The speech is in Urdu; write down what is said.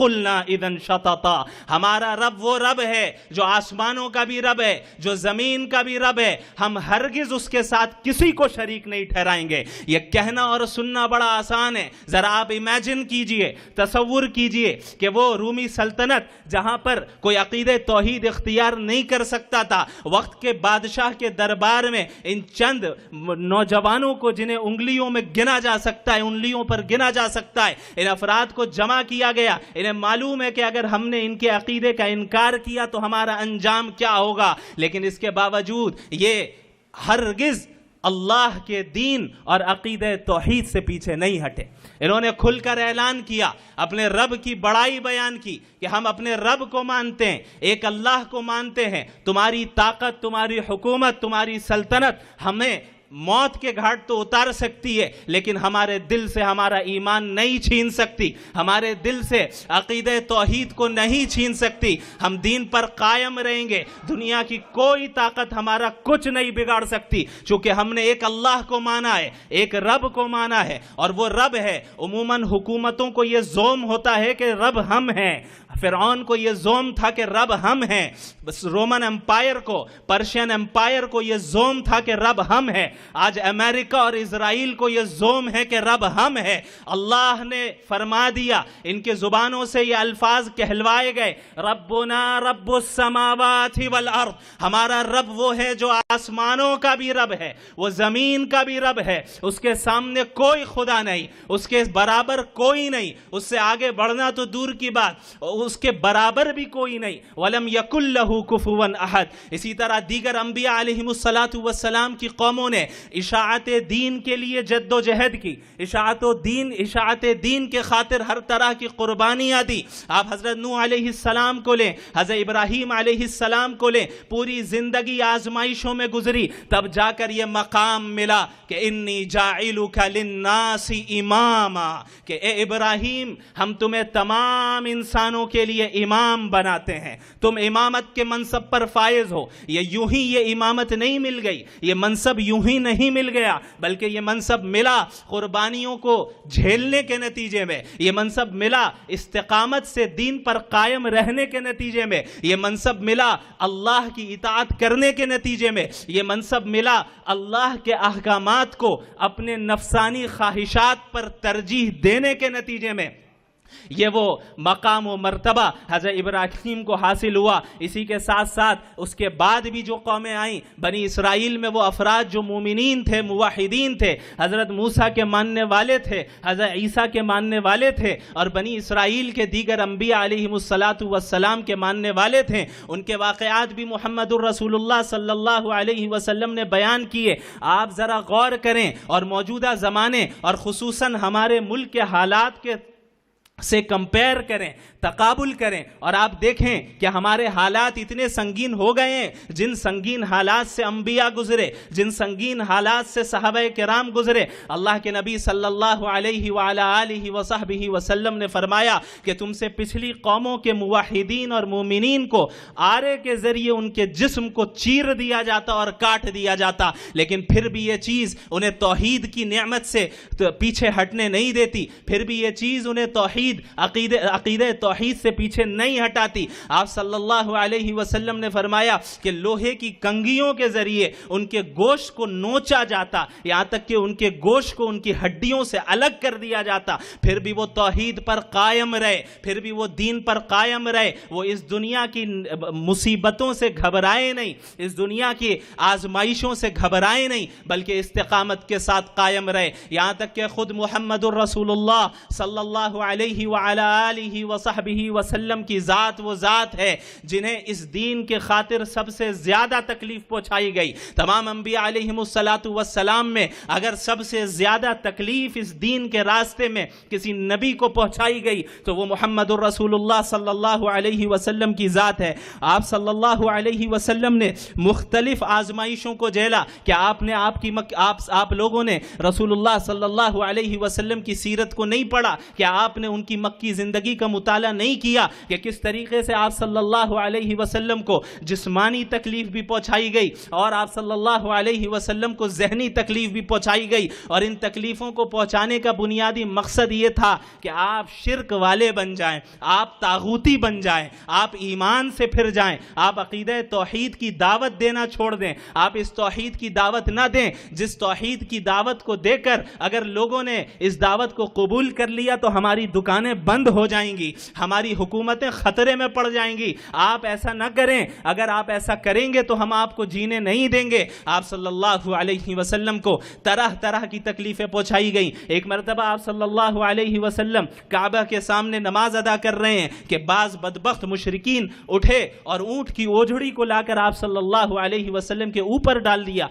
قلنا اذن شططا، ہمارا رب وہ رب ہے جو آسمانوں کا بھی رب ہے، جو زمین کا بھی رب ہے، ہم ہرگز اس کے ساتھ کسی کو شریک نہیں ٹھہرائیں گے۔ یہ کہنا اور سننا بڑا آسان ہے، ذرا آپ امیجن کیجئے، تصور کیجئے کہ وہ رومی سلطنت جہاں پر کوئی عقیدہ توحید اختیار نہیں کر سکتا تھا، وقت کے بادشاہ کے دربار میں ان چند نوجوانوں کو جنہیں انگلیوں میں گنا جا سکتا ہے، انگلیوں پر گنا جا سکتا ہے، ان افراد کو جمع کیا گیا۔ انہیں معلوم ہے کہ اگر ہم نے ان کے عقیدے کا انکار کیا تو ہمارا انجام کیا ہوگا، لیکن اس کے باوجود یہ ہرگز اللہ کے دین اور عقیدہ توحید سے پیچھے نہیں ہٹے۔ انہوں نے کھل کر اعلان کیا، اپنے رب کی بڑائی بیان کی کہ ہم اپنے رب کو مانتے ہیں، ایک اللہ کو مانتے ہیں، تمہاری طاقت، تمہاری حکومت، تمہاری سلطنت ہمیں موت کے گھاٹ تو اتار سکتی ہے، لیکن ہمارے دل سے ہمارا ایمان نہیں چھین سکتی، ہمارے دل سے عقیدہ توحید کو نہیں چھین سکتی۔ ہم دین پر قائم رہیں گے، دنیا کی کوئی طاقت ہمارا کچھ نہیں بگاڑ سکتی، چونکہ ہم نے ایک اللہ کو مانا ہے، ایک رب کو مانا ہے، اور وہ رب ہے۔ عموماً حکومتوں کو یہ زوم ہوتا ہے کہ رب ہم ہیں، فرعون کو یہ زوم تھا کہ رب ہم ہیں، رومن امپائر کو، پرشین امپائر کو یہ زوم تھا کہ رب ہم ہیں، آج امریکہ اور اسرائیل کو یہ زوم ہے کہ رب ہم ہے۔ اللہ نے فرما دیا، ان کے زبانوں سے یہ الفاظ کہلوائے گئے، ربنا رب السماوات والارض، ہمارا رب وہ ہے جو آسمانوں کا بھی رب ہے، وہ زمین کا بھی رب ہے، اس کے سامنے کوئی خدا نہیں، اس کے برابر کوئی نہیں، اس سے آگے بڑھنا تو دور کی بات، اس کے برابر بھی کوئی نہیں، وَلَمْ يَكُنْ لَهُ كُفُوًا أَحَدٌ۔ اسی طرح دیگر انبیاء علیہم السلام کی قوموں نے اشاعت دین کے لیے جد و جہد کی، اشاعت دین کے خاطر ہر طرح کی قربانیاں دی۔ آپ حضرت نوح علیہ السلام کو لیں، حضرت ابراہیم علیہ السلام کو لیں، پوری زندگی آزمائشوں میں گزری، تب جا کر یہ مقام ملا کہ انی جاعلک للناس اماما، کہ اے ابراہیم ہم تمہیں تمام انسانوں کے لیے امام بناتے ہیں، تم امامت کے منصب پر فائز ہو۔ یہ یوں ہی یہ امامت نہیں مل گئی، یہ منصب یوں ہی نہیں مل گیا، بلکہ یہ منصب ملا قربانیوں کو جھیلنے کے نتیجے میں، یہ منصب ملا استقامت سے دین پر قائم رہنے کے نتیجے میں، یہ منصب ملا اللہ کی اطاعت کرنے کے نتیجے میں، یہ منصب ملا اللہ کے احکامات کو اپنے نفسانی خواہشات پر ترجیح دینے کے نتیجے میں۔ یہ وہ مقام و مرتبہ حضرت ابراہیم کو حاصل ہوا۔ اسی کے ساتھ ساتھ اس کے بعد بھی جو قومیں آئیں، بنی اسرائیل میں وہ افراد جو مومنین تھے، موحدین تھے، حضرت موسیٰ کے ماننے والے تھے، حضرت عیسیٰ کے ماننے والے تھے، اور بنی اسرائیل کے دیگر انبیاء علیہم السلام کے ماننے والے تھے۔ ان کے واقعات بھی محمد الرسول اللہ صلی اللہ علیہ وسلم نے بیان کیے۔ آپ ذرا غور کریں اور موجودہ زمانے اور خصوصاً ہمارے ملک کے حالات کے سے کمپیئر کریں، تقابل کریں، اور آپ دیکھیں کہ ہمارے حالات اتنے سنگین ہو گئے ہیں۔ جن سنگین حالات سے انبیاء گزرے، جن سنگین حالات سے صحابہ کرام گزرے، اللہ کے نبی صلی اللہ علیہ وعلی آلہ وصحبہ وسلم نے فرمایا کہ تم سے پچھلی قوموں کے موحدین اور مومنین کو آرے کے ذریعے ان کے جسم کو چیر دیا جاتا اور کاٹ دیا جاتا، لیکن پھر بھی یہ چیز انہیں توحید کی نعمت سے پیچھے ہٹنے نہیں دیتی، پھر بھی یہ چیز انہیں توحید عقیدہ توحید سے پیچھے نہیں ہٹاتی۔ آپ صلی اللہ علیہ وسلم نے فرمایا کہ لوہے کی کنگھیوں کے ذریعے ان کے گوشت کو نوچا جاتا، یہاں تک کہ ان کے گوشت کو ان کی ہڈیوں سے الگ کر دیا جاتا، پھر بھی وہ توحید پر قائم رہے، پھر بھی وہ دین پر قائم رہے، وہ اس دنیا کی مصیبتوں سے گھبرائے نہیں، اس دنیا کی آزمائشوں سے گھبرائے نہیں، بلکہ استقامت کے ساتھ قائم رہے، یہاں تک کہ خود محمد الرسول اللہ صلی اللہ علیہ وعلی آلہ وصحبہ وسلم کی ذات وہ ذات ہے جنہیں اس دین کے خاطر سب سے زیادہ تکلیف پہنچائی گئی۔ تمام انبیاء علیہم السلام میں اگر سب سے زیادہ تکلیف اس دین کے راستے میں کسی نبی کو پہنچائی گئی تو وہ محمد الرسول اللہ صلی اللہ علیہ وسلم کی ذات ہے۔ آپ صلی اللہ علیہ وسلم نے مختلف آزمائشوں کو جھیلا۔ کہ آپ لوگوں نے رسول اللہ صلی اللہ علیہ وسلم کی سیرت کو نہیں پڑھا؟ کہ آپ نے ان ان کی مکی زندگی کا مطالعہ نہیں کیا کہ کس طریقے سے آپ صلی اللہ علیہ وسلم کو جسمانی تکلیف بھی پہنچائی گئی اور آپ صلی اللہ علیہ وسلم کو ذہنی تکلیف بھی پہنچائی گئی، اور ان تکلیفوں کو پہنچانے کا بنیادی مقصد یہ تھا کہ آپ شرک والے بن جائیں، آپ طاغوتی بن جائیں، آپ ایمان سے پھر جائیں، آپ عقیدہ توحید کی دعوت دینا چھوڑ دیں، آپ اس توحید کی دعوت نہ دیں جس توحید کی دعوت کو دے کر اگر لوگوں نے اس دعوت کو قبول کر لیا تو ہماری دکانیں بند ہو جائیں گی، ہماری حکومتیں خطرے میں پڑ جائیں گی۔ آپ ایسا نہ کریں، اگر آپ ایسا کریں گے تو ہم آپ کو جینے نہیں دیں گے۔ آپ صلی اللہ علیہ وسلم کو طرح طرح کی تکلیفیں پہنچائی گئیں۔ ایک مرتبہ آپ صلی اللہ علیہ وسلم کعبہ کے سامنے نماز ادا کر رہے ہیں کہ بعض بدبخت مشرکین اٹھے اور اونٹ کی اوجھڑی کو لا کر آپ صلی اللہ علیہ وسلم کے اوپر ڈال دیا۔